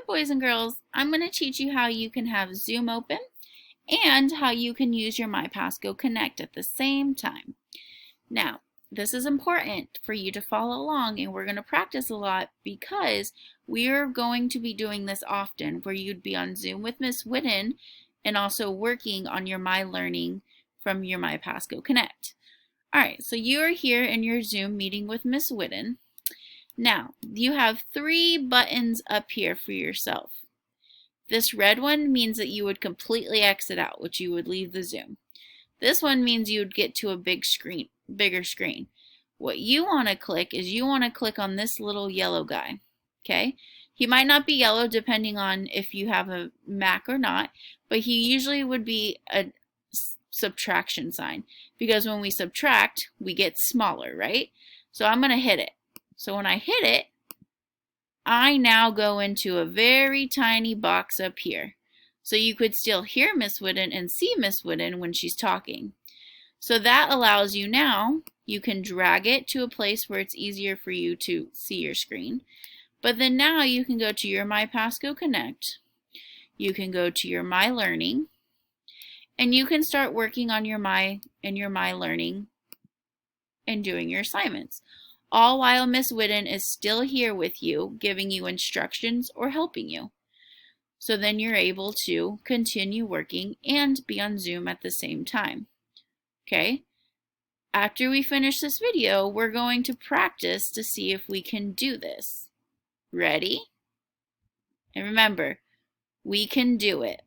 boys and girls, I'm going to teach you how you can have Zoom open and how you can use your MyPassGo Connect at the same time. Now, this is important for you to follow along, and we're going to practice a lot because we are going to be doing this often where you'd be on Zoom with Miss Whitten and also working on your MyLearning from your MyPassGo Connect. All right, so you are here in your Zoom meeting with Miss Whitten. Now, you have 3 buttons up here for yourself. This red one means that you would completely exit out, which you would leave the Zoom. This one means you would get to a bigger screen. What you want to click is you want to click on this little yellow guy, okay? He might not be yellow depending on if you have a Mac or not, but he usually would be a subtraction sign because when we subtract, we get smaller, right? So I'm going to hit it. So when I hit it, I now go into a very tiny box up here. So you could still hear Miss Whitten and see Miss Whitten when she's talking. So that allows you now, you can drag it to a place where it's easier for you to see your screen. But then now you can go to your MyPassGo Connect. You can go to your MyLearning. And you can start working on your MyLearning and doing your assignments. All while Miss Whitten is still here with you, giving you instructions or helping you. So then you're able to continue working and be on Zoom at the same time. Okay? After we finish this video, we're going to practice to see if we can do this. Ready? And remember, we can do it.